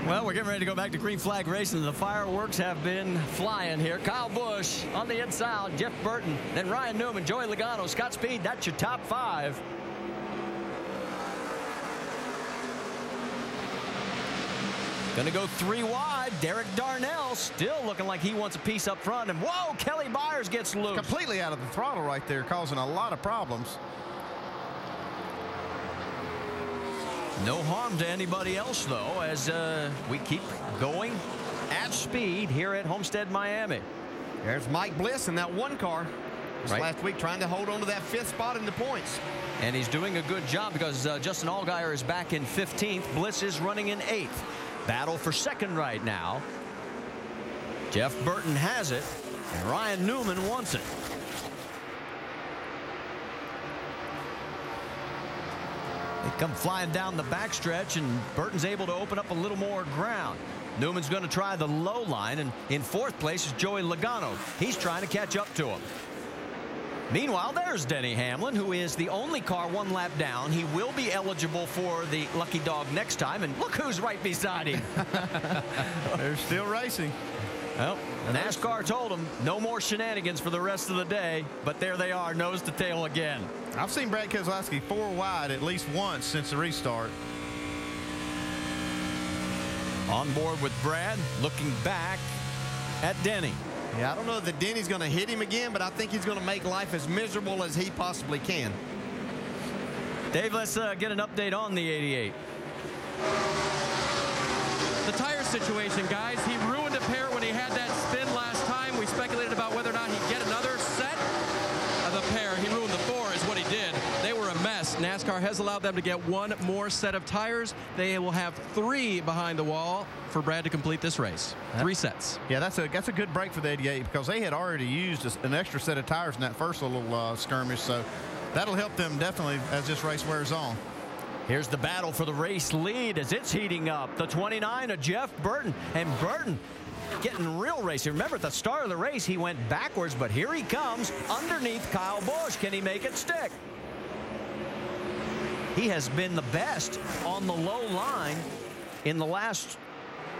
Well, we're getting ready to go back to green flag racing. The fireworks have been flying here. Kyle Busch on the inside, Jeff Burton, then Ryan Newman, Joey Logano, Scott Speed. That's your top five. Going to go 3 wide. Derek Darnell still looking like he wants a piece up front. And whoa, Kelly Byers gets loose. Completely out of the throttle right there, causing a lot of problems. No harm to anybody else, though, as we keep going at speed here at Homestead-Miami. There's Mike Bliss in that one car Right. last week trying to hold on to that 5th spot in the points. And he's doing a good job because Justin Allgaier is back in 15th. Bliss is running in 8th. Battle for 2nd right now. Jeff Burton has it, and Ryan Newman wants it. They come flying down the backstretch, and Burton's able to open up a little more ground. Newman's going to try the low line, and in 4th place is Joey Logano. He's trying to catch up to him. Meanwhile, there's Denny Hamlin, who is the only car 1 lap down. He will be eligible for the Lucky Dog next time, and look who's right beside him. They're still racing. Well, NASCAR told them no more shenanigans for the rest of the day, but there they are, nose to tail again. I've seen Brad Keselowski 4 wide at least once since the restart. On board with Brad, looking back at Denny. Yeah, I don't know that Denny's going to hit him again, but I think he's going to make life as miserable as he possibly can. Dave, let's get an update on the 88. The tire situation, guys. He ruined a pair when he had that spin last time. We speculated about whether or not he'd get another set of the pair. He ruined the 4 is what he did. They were a mess. NASCAR has allowed them to get 1 more set of tires. They will have 3 behind the wall for Brad to complete this race. 3 sets. Yeah, that's a good break for the 88 because they had already used an extra set of tires in that first little skirmish. So that'll help them definitely as this race wears on. Here's the battle for the race lead as it's heating up. The 29 of Jeff Burton. And Burton getting real racing. Remember, at the start of the race, he went backwards, but here he comes underneath Kyle Busch. Can he make it stick? He has been the best on the low line in the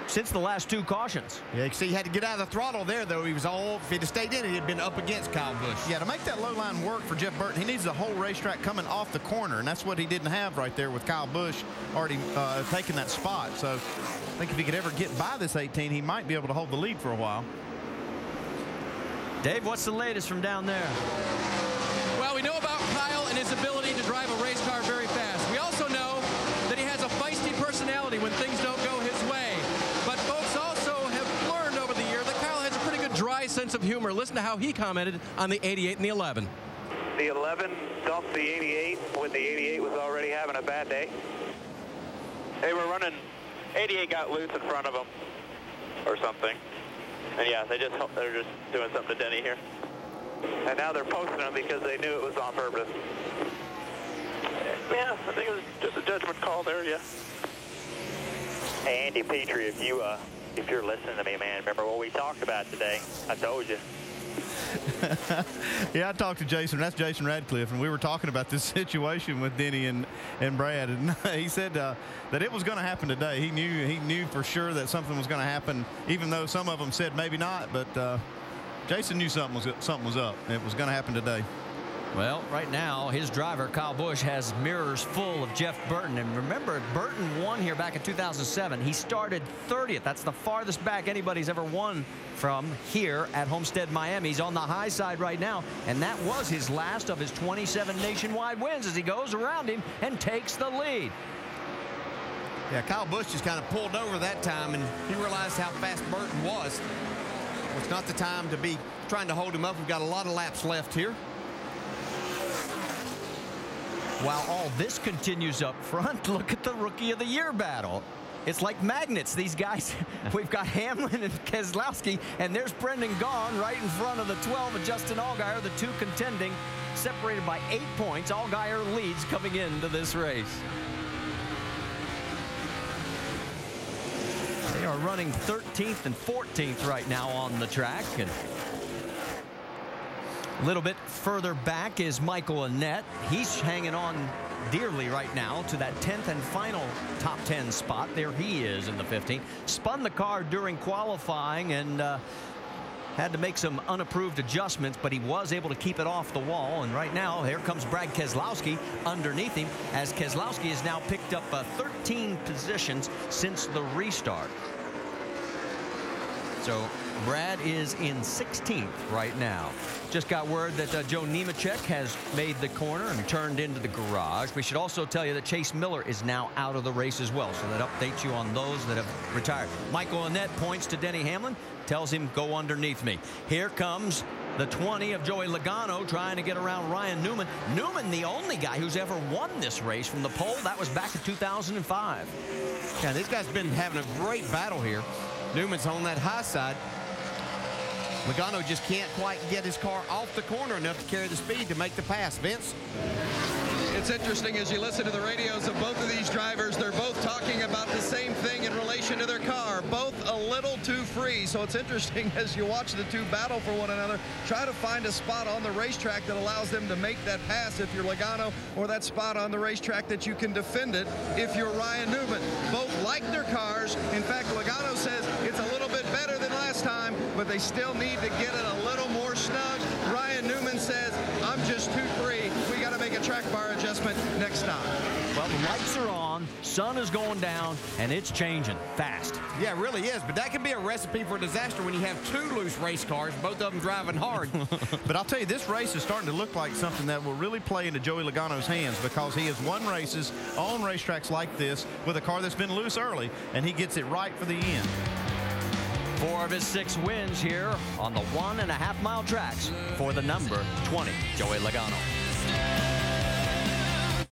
since the last 2 cautions. Yeah, you see, he had to get out of the throttle there, though. If he'd have stayed in, he'd have been up against Kyle Busch. Yeah, to make that low line work for Jeff Burton, he needs the whole racetrack coming off the corner, and that's what he didn't have right there with Kyle Busch already taking that spot. So I think if he could ever get by this 18, he might be able to hold the lead for a while. Dave, what's the latest from down there? Well, we know about Kyle and his ability to drive a race car very fast. We also know that he has a feisty personality when things don't go his way. But folks also have learned over the year that Kyle has a pretty good dry sense of humor. Listen to how he commented on the 88 and the 11. The 11 dumped the 88 when the 88 was already having a bad day. They were running, 88 got loose in front of them or something. And yeah, they're just doing something to Denny here. And now they're posting them because they knew it was on purpose. Yeah, I think it was just a judgment call there, yeah. Hey, Andy Petrie, if you're listening to me, man, remember what we talked about today? I told you. Yeah, I talked to Jason. That's Jason Radcliffe, and we were talking about this situation with Denny and Brad, and he said that it was going to happen today. He knew for sure that something was going to happen, even though some of them said maybe not. But Jason knew something was up. It was going to happen today. Well, right now, his driver, Kyle Busch, has mirrors full of Jeff Burton. And remember, Burton won here back in 2007. He started 30th. That's the farthest back anybody's ever won from here at Homestead-Miami. He's on the high side right now, and that was his last of his 27 nationwide wins as he goes around him and takes the lead. Yeah, Kyle Busch just kind of pulled over that time, and he realized how fast Burton was. It's not the time to be trying to hold him up. We've got a lot of laps left here. While all this continues up front, look at the Rookie of the Year battle. It's like magnets. These guys, we've got Hamlin and Keselowski, and there's Brendan Gaughan right in front of the 12 of Justin Allgaier, the 2 contending, separated by 8 points. Allgaier leads coming into this race. They are running 13th and 14th right now on the track. And a little bit further back is Michael Annett. He's hanging on dearly right now to that 10th and final top 10 spot. There he is in the 15. Spun the car during qualifying and had to make some unapproved adjustments, but he was able to keep it off the wall. And right now, here comes Brad Keselowski underneath him, as Keselowski has now picked up 13 positions since the restart. So Brad is in 16th right now. Just got word that Joe Nemechek has made the corner and turned into the garage. We should also tell you that Chase Miller is now out of the race as well, so that updates you on those that have retired. Michael Annett points to Denny Hamlin, tells him, go underneath me. Here comes the 20 of Joey Logano trying to get around Ryan Newman. Newman, the only guy who's ever won this race from the pole. That was back in 2005. Yeah, these guys been having a great battle here. Newman's on that high side. Logano just can't quite get his car off the corner enough to carry the speed to make the pass. Vince? It's interesting as you listen to the radios of both of these drivers, they're both talking about the same thing in relation to their car, both a little too free. So it's interesting as you watch the two battle for one another, try to find a spot on the racetrack that allows them to make that pass if you're Logano, or that spot on the racetrack that you can defend it if you're Ryan Newman. Both like their cars. In fact, Logano says it's a little bit better than last time, but they still need to get it a little more snug. Ryan Newman says, I'm just too free. We got to make a track bar adjustment next time. Well, the lights are on, sun is going down, and it's changing fast. Yeah, it really is. But that can be a recipe for disaster when you have two loose race cars, both of them driving hard. But I'll tell you, this race is starting to look like something that will really play into Joey Logano's hands, because he has won races on racetracks like this with a car that's been loose early, and he gets it right for the end. 4 of his 6 wins here on the 1.5 mile tracks for the number 20, Joey Logano.